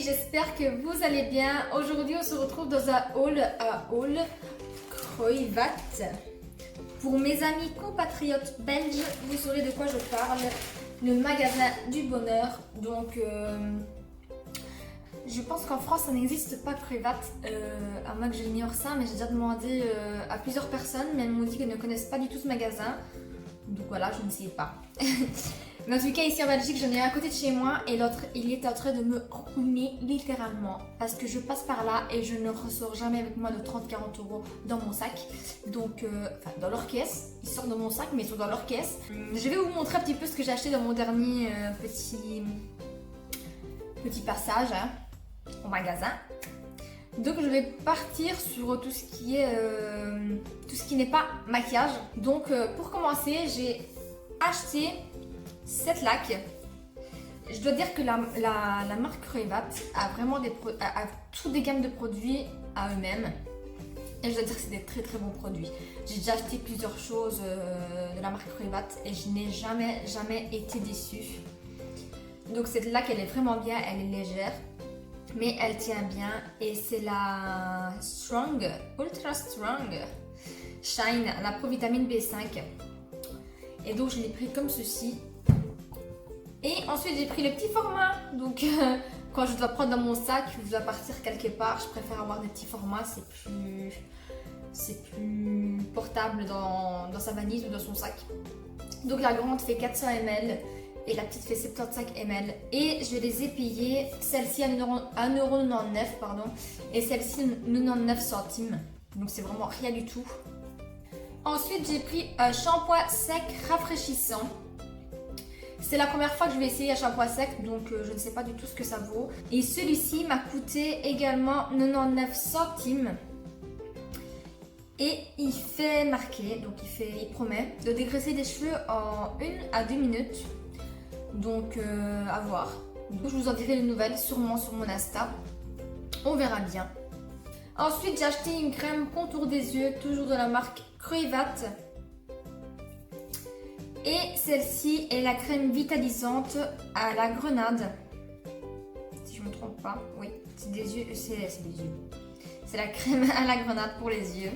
j'espère que vous allez bien. Aujourd'hui, on se retrouve dans un haul Kruivat. Pour mes amis compatriotes belges, vous saurez de quoi je parle. Le magasin du bonheur. Donc, je pense qu'en France, ça n'existe pas Kruivat, à moins que j'ignore ça, mais j'ai déjà demandé à plusieurs personnes, mais elles m'ont dit qu'elles ne connaissent pas du tout ce magasin. Donc voilà, je ne sais pas. Mais en tout cas, ici en Belgique, j'en ai un à côté de chez moi et l'autre, il est en train de me ruiner littéralement. Parce que je passe par là et je ne ressors jamais avec moins de 30-40 euros dans mon sac. Donc, enfin, dans leur caisse. Ils sortent de mon sac, mais ils sont dans leur caisse. Je vais vous montrer un petit peu ce que j'ai acheté dans mon dernier petit passage au magasin. Donc je vais partir sur tout ce qui est tout ce qui n'est pas maquillage. Donc pour commencer, j'ai acheté cette laque. Je dois dire que la marque Kruivat a vraiment toutes des gammes de produits à eux-mêmes. Et je dois dire que c'est des très très bons produits. J'ai déjà acheté plusieurs choses de la marque Kruivat et je n'ai jamais été déçue. Donc cette laque, elle est vraiment bien, elle est légère. Mais elle tient bien et c'est la Strong, Ultra Strong Shine, la Provitamine B5. Et donc je l'ai pris comme ceci. Et ensuite j'ai pris le petit format. Donc quand je dois prendre dans mon sac, je dois partir quelque part, je préfère avoir des petits formats, c'est plus portable dans sa valise ou dans son sac. Donc la grande fait 400 ml. Et la petite fait 75 ml. Et je les ai payées, celle-ci à 1,99€, pardon, et celle-ci 99 centimes. Donc c'est vraiment rien du tout. Ensuite, j'ai pris un shampoing sec rafraîchissant. C'est la première fois que je vais essayer un shampoing sec, donc je ne sais pas du tout ce que ça vaut. Et celui-ci m'a coûté également 99 centimes. Et il fait marquer, donc il promet de dégraisser les cheveux en 1 à 2 minutes. Donc à voir. Donc, je vous en dirai des nouvelles sûrement sur mon Insta. On verra bien. Ensuite, j'ai acheté une crème contour des yeux, toujours de la marque Kruivat. Et celle-ci est la crème vitalisante à la grenade. Si je ne me trompe pas, oui, c'est des yeux, c'est des yeux. C'est la crème à la grenade pour les yeux.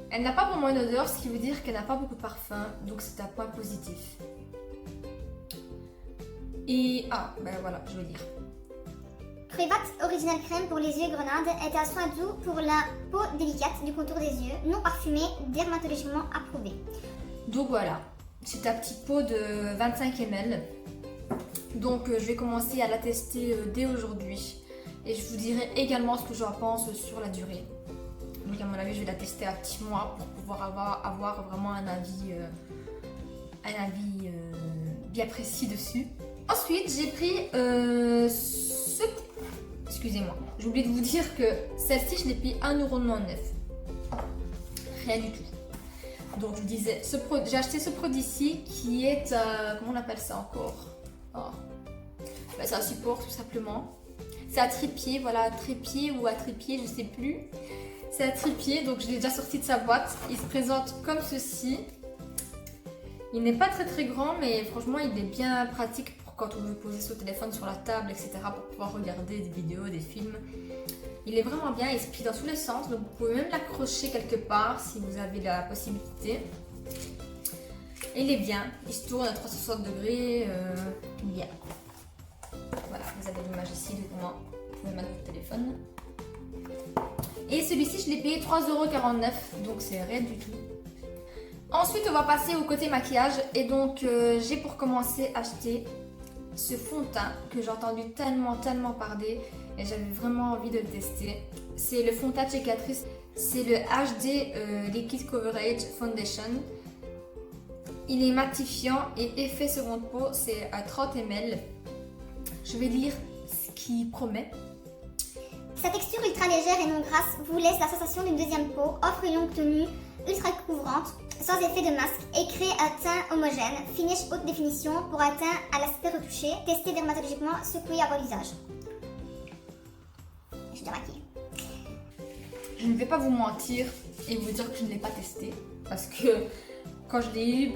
Elle n'a pas vraiment une odeur, ce qui veut dire qu'elle n'a pas beaucoup de parfum, donc c'est un point positif. Et ben voilà, je veux dire. Kruivat Original Crème pour les yeux grenade est un soin doux pour la peau délicate du contour des yeux, non parfumé, dermatologiquement approuvé. Donc voilà, c'est un petit pot de 25 ml. Donc je vais commencer à la tester dès aujourd'hui. Et je vous dirai également ce que j'en pense sur la durée. Donc à mon avis, je vais la tester à 6 mois pour pouvoir avoir vraiment un avis bien précis dessus. Ensuite, j'ai pris excusez-moi, j'ai oublié de vous dire que celle-ci, je l'ai payée 1,99€. Rien du tout. Donc, je vous disais, j'ai acheté ce produit-ci qui est, comment on appelle ça encore? Ben, c'est un support tout simplement. C'est à trépied, voilà, à trépied ou à trépied, je sais plus. C'est à trépied, donc je l'ai déjà sorti de sa boîte. Il se présente comme ceci. Il n'est pas très très grand, mais franchement, il est bien pratique quand on veut poser son téléphone sur la table, etc. pour pouvoir regarder des vidéos, des films. Il est vraiment bien, il se plie dans tous les sens, donc vous pouvez même l'accrocher quelque part si vous avez la possibilité. Et il est bien, il se tourne à 360 degrés, bien. Voilà, vous avez l'image ici de comment vous pouvez mettre votre téléphone. Et celui-ci, je l'ai payé 3,49€, donc c'est rien du tout. Ensuite, on va passer au côté maquillage et donc j'ai pour commencer acheté ce fond de teint que j'ai entendu tellement parler et j'avais vraiment envie de le tester. C'est le fond de teint de chez Catrice, c'est le HD Liquid Coverage Foundation. Il est matifiant et effet seconde peau, c'est à 30 ml. Je vais lire ce qu'il promet. Sa texture ultra légère et non grasse vous laisse la sensation d'une deuxième peau, offre une longue tenue ultra couvrante, sans effet de masque et crée un teint homogène, finish haute définition pour un teint à l'aspect retouché, testé dermatologiquement, secoué à votre visage. Je suis démaquillée. Je ne vais pas vous mentir et vous dire que je ne l'ai pas testé parce que quand je l'ai eu,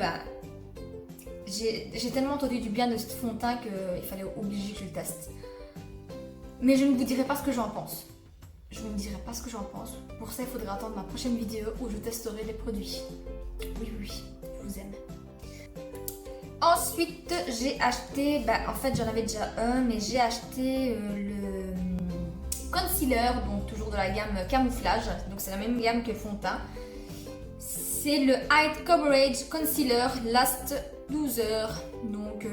j'ai tellement entendu du bien de ce fond de teint qu'il fallait obliger que je le teste. Mais je ne vous dirai pas ce que j'en pense. Je ne dirai pas ce que j'en pense. Pour ça, il faudra attendre ma prochaine vidéo où je testerai les produits. Oui, oui, je vous aime. Ensuite, j'ai acheté, en fait j'en avais déjà un, mais j'ai acheté le concealer, donc toujours de la gamme camouflage, donc c'est la même gamme que le fond de teint. C'est le Height Coverage Concealer Last 12 heures, donc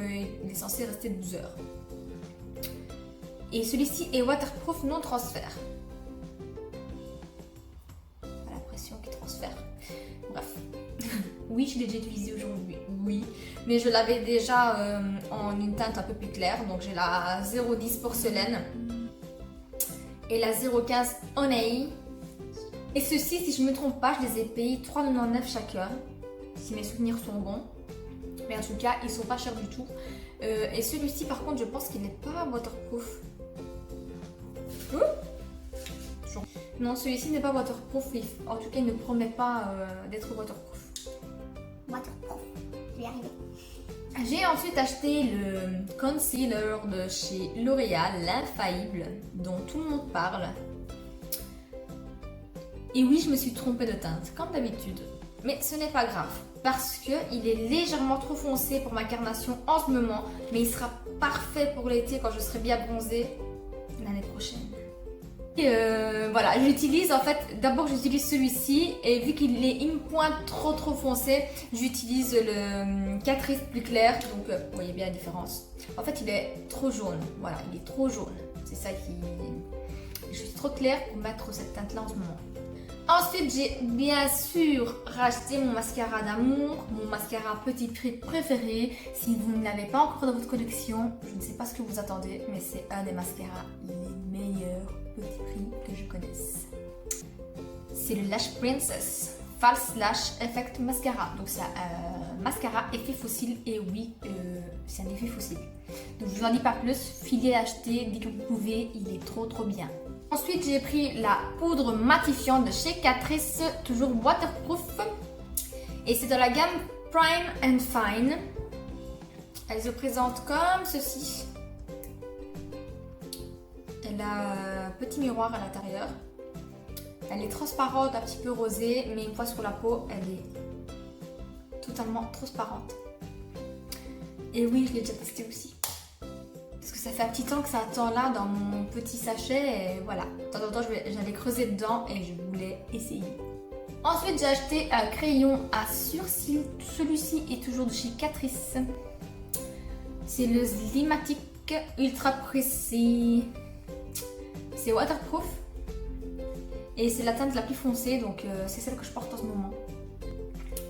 il est censé rester 12 heures. Et celui-ci est waterproof non transfert. Pas la pression qui transfère. Bref. Oui, je l'ai déjà utilisé aujourd'hui, oui. Mais je l'avais déjà en une teinte un peu plus claire. Donc j'ai la 010 porcelaine et la 015 Honey. Et ceux-ci, si je ne me trompe pas, je les ai payés 3,99 chacun. Si mes souvenirs sont bons. Mais en tout cas, ils sont pas chers du tout. Et celui-ci, par contre, je pense qu'il n'est pas waterproof. Non, celui-ci n'est pas waterproof. En tout cas, il ne promet pas d'être waterproof. Waterproof, je vais y arriver. J'ai ensuite acheté le concealer de chez L'Oréal, l'infaillible, dont tout le monde parle. Et oui, je me suis trompée de teinte, comme d'habitude. Mais ce n'est pas grave, parce qu'il est légèrement trop foncé pour ma carnation en ce moment, mais il sera parfait pour l'été quand je serai bien bronzée l'année prochaine. Et voilà, j'utilise en fait, d'abord j'utilise celui-ci et vu qu'il me pointe trop foncé, j'utilise le Catrice plus clair, donc vous voyez bien la différence. En fait il est trop jaune, voilà, il est trop jaune, c'est ça qui... Je suis trop claire pour mettre cette teinte là en ce moment. Ensuite j'ai bien sûr racheté mon mascara d'amour, mon mascara petit prix préféré. Si vous ne l'avez pas encore dans votre collection, je ne sais pas ce que vous attendez, mais c'est un des mascaras les meilleurs petit prix que je connaisse. C'est le Lash Princess False Lash Effect Mascara. Donc c'est un mascara effet fossile et oui, c'est un effet fossile. Donc je vous en dis pas plus, filez acheter dès que vous pouvez, il est trop bien. Ensuite j'ai pris la poudre matifiante de chez Catrice, toujours waterproof. Et c'est dans la gamme Prime and Fine. Elle se présente comme ceci. Elle a un petit miroir à l'intérieur. Elle est transparente, un petit peu rosée, mais une fois sur la peau, elle est totalement transparente. Et oui, je l'ai déjà testé aussi. Parce que ça fait un petit temps que ça attend là dans mon petit sachet. Et voilà, de temps en temps, j'allais creuser dedans et je voulais essayer. Ensuite, j'ai acheté un crayon à sourcils. Celui-ci est toujours de chez Catrice. C'est le Slimatic Ultra Précis. C'est waterproof et c'est la teinte la plus foncée, donc c'est celle que je porte en ce moment.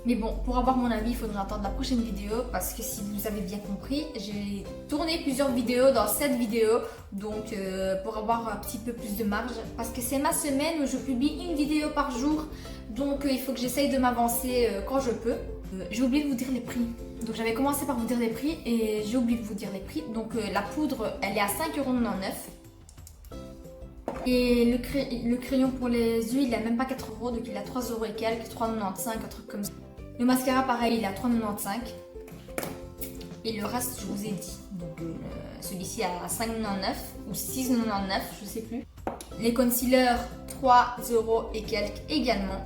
Mais bon, pour avoir mon avis, il faudra attendre la prochaine vidéo parce que si vous avez bien compris, j'ai tourné plusieurs vidéos dans cette vidéo, donc pour avoir un petit peu plus de marge, parce que c'est ma semaine où je publie une vidéo par jour, donc il faut que j'essaye de m'avancer quand je peux. J'ai oublié de vous dire les prix. Donc j'avais commencé par vous dire les prix et j'ai oublié de vous dire les prix. Donc la poudre, elle est à 5,99 €. Et le crayon pour les yeux, il a même pas 4 €, donc il a 3 € et quelques, 3,95 €, un truc comme ça. Le mascara, pareil, il a 3,95 €. Et le reste, je vous ai dit. Donc celui-ci à 5,99 € ou 6,99 €, je sais plus. Les concealers, 3 € et quelques également.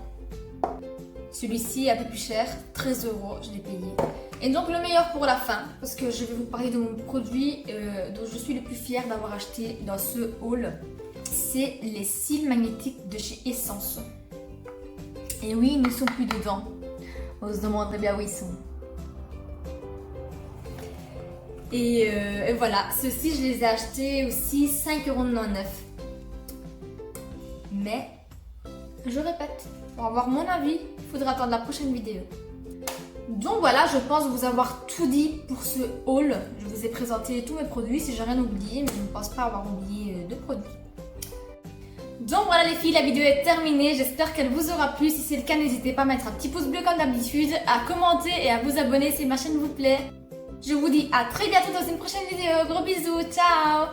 Celui-ci un peu plus cher, 13 €, je l'ai payé. Et donc le meilleur pour la fin, parce que je vais vous parler de mon produit dont je suis le plus fière d'avoir acheté dans ce haul. C'est les cils magnétiques de chez Essence. Et oui, ils ne sont plus dedans. On se demanderait bien où ils sont. Et voilà, ceux-ci je les ai achetés aussi 5,99 €. Mais, je répète, pour avoir mon avis, il faudra attendre la prochaine vidéo. Donc voilà, je pense vous avoir tout dit pour ce haul. Je vous ai présenté tous mes produits, si j'ai rien oublié, mais je ne pense pas avoir oublié de produits. Donc voilà les filles, la vidéo est terminée, j'espère qu'elle vous aura plu. Si c'est le cas, n'hésitez pas à mettre un petit pouce bleu comme d'habitude, à commenter et à vous abonner si ma chaîne vous plaît. Je vous dis à très bientôt dans une prochaine vidéo, gros bisous, ciao!